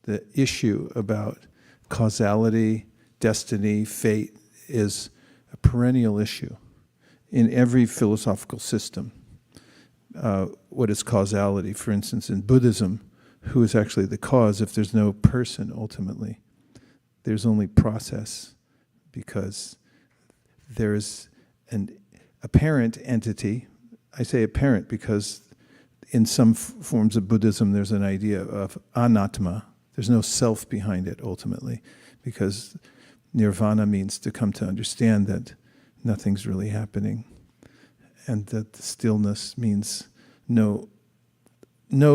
the issue about causality, destiny, fate is a perennial issue in every philosophical system. What is causality? For instance, in Buddhism, who is actually the cause if there's no person ultimately? There's only process, because there is an apparent entity. I say apparent because in some forms of Buddhism there's an idea of anattma. There's no self behind it ultimately, because nirvana means to come to understand that nothing's really happening, and that the stillness means no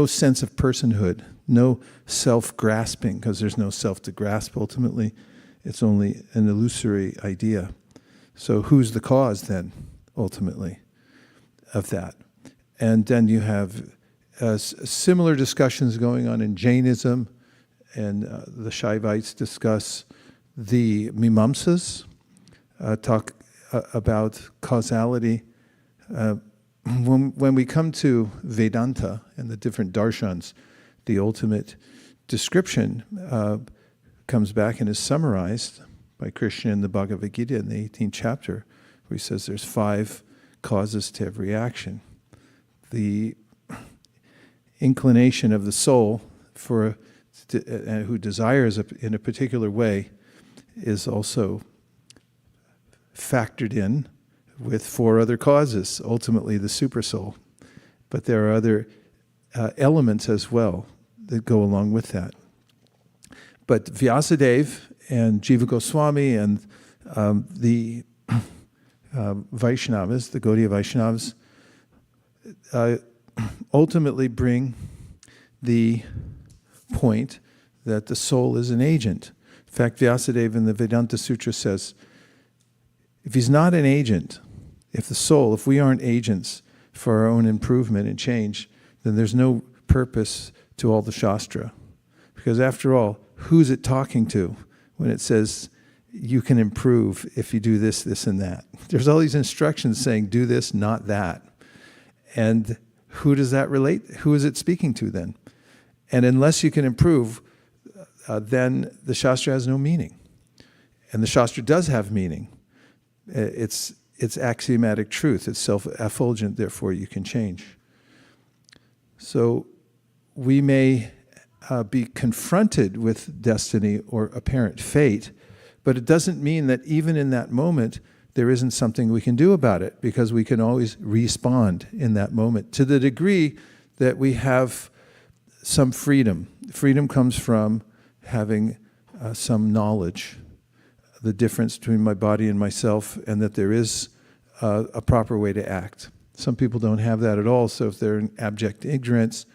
sense of personhood, no self-grasping, because there's no self to grasp ultimately. It's only an illusory idea. So who's the cause then, ultimately, of that? And then you have similar discussions going on in Jainism, and the Shaivites discuss the Mimamsas, talk about causality. When we come to Vedanta and the different darshans, the ultimate description comes back and is summarized by Krishna in the Bhagavad Gita in the 18th chapter, where he says there's 5 causes to every action. The inclination of the soul who desires in a particular way is also factored in with 4 other causes, ultimately the supersoul. But there are other elements as well that go along with that. But Vyasadeva and Jiva Goswami and the Vaisṇavas, the Gauḍīya Vaiṣṇavas, ultimately bring the point that the soul is an agent. In fact, Vyasadeva in the Vedānta-sūtra says, if he's not an agent, if we aren't agents for our own improvement and change, then there's no purpose to all the śāstra. Because after all, who's it talking to when it says you can improve if you do this, this, and that? There's all these instructions saying do this, not that. And who does that relate? Who is it speaking to then? And unless you can improve, then the śāstra has no meaning. And the śāstra does have meaning. It's axiomatic truth. It's self-effulgent, therefore you can change. So we may be confronted with destiny or apparent fate, but it doesn't mean that even in that moment there isn't something we can do about it, because we can always respond in that moment to the degree that we have some freedom. Freedom comes from having some knowledge, the difference between my body and myself, and that there is a proper way to act. Some people don't have that at all, so if they're in abject ignorance,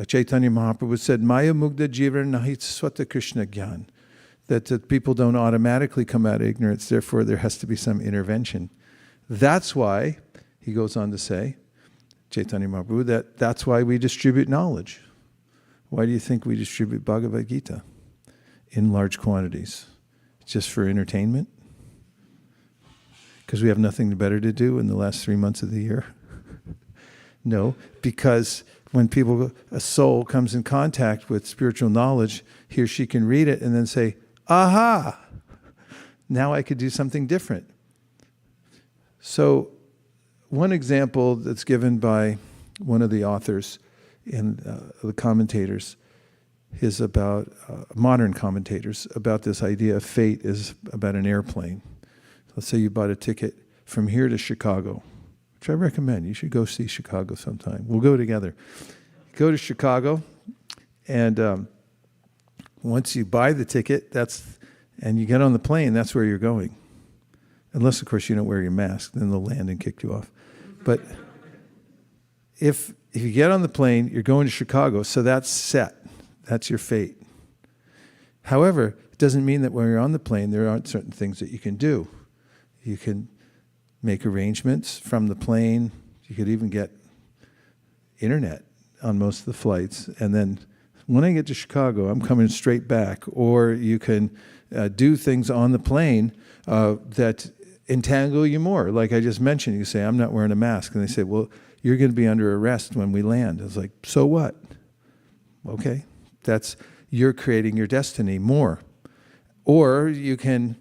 Chaitanya Mahaprabhu said, Maya Mugdha Jiva Nahi Swata Krishna Gyan, that people don't automatically come out of ignorance, therefore there has to be some intervention. That's why, he goes on to say, Chaitanya Mahaprabhu, that's why we distribute knowledge. Why do you think we distribute Bhagavad Gita in large quantities? Just for entertainment? Because we have nothing better to do in the last 3 months of the year? No, because when a soul comes in contact with spiritual knowledge, he or she can read it and then say, aha, now I could do something different. So one example that's given by one of the authors in the commentators is about, modern commentators, about this idea of fate is about an airplane. Let's say you bought a ticket from here to Chicago, which I recommend. You should go see Chicago sometime. We'll go together. Go to Chicago, and once you buy the ticket, and you get on the plane, that's where you're going. Unless, of course, you don't wear your mask, then they'll land and kick you off. But if you get on the plane, you're going to Chicago, so that's set. That's your fate. However, it doesn't mean that when you're on the plane, there aren't certain things that you can do. You can make arrangements from the plane. You could even get internet on most of the flights. And then when I get to Chicago, I'm coming straight back. Or you can do things on the plane that entangle you more. Like I just mentioned, you say, I'm not wearing a mask. And they say, well, you're going to be under arrest when we land. I was like, so what? Okay. you're creating your destiny more. Or you can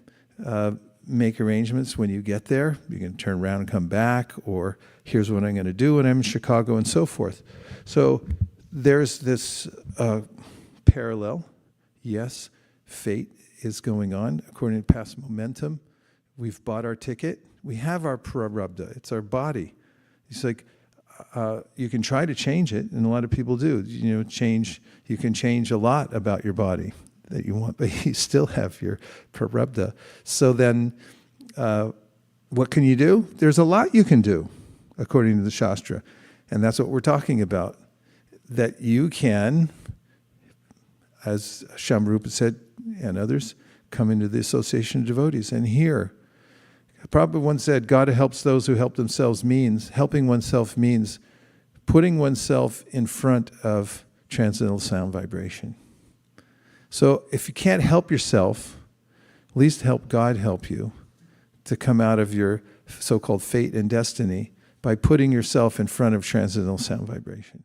make arrangements when you get there. You can turn around and come back, or here's what I'm going to do when I'm in Chicago, and so forth. So there's this parallel. Yes, fate is going on according to past momentum. We've bought our ticket. We have our prarabdha. It's our body. It's like you can try to change it, and a lot of people do. You can change a lot about your body that you want, but you still have your prarabdha. So then, what can you do? There's a lot you can do, according to the śāstra. And that's what we're talking about. That you can, as Shamrupa said, and others, come into the association of devotees and hear. Prabhupada once said, God helps those who help themselves means, helping oneself means putting oneself in front of transcendental sound vibration. So if you can't help yourself, at least help God help you to come out of your so-called fate and destiny by putting yourself in front of transcendental sound vibration.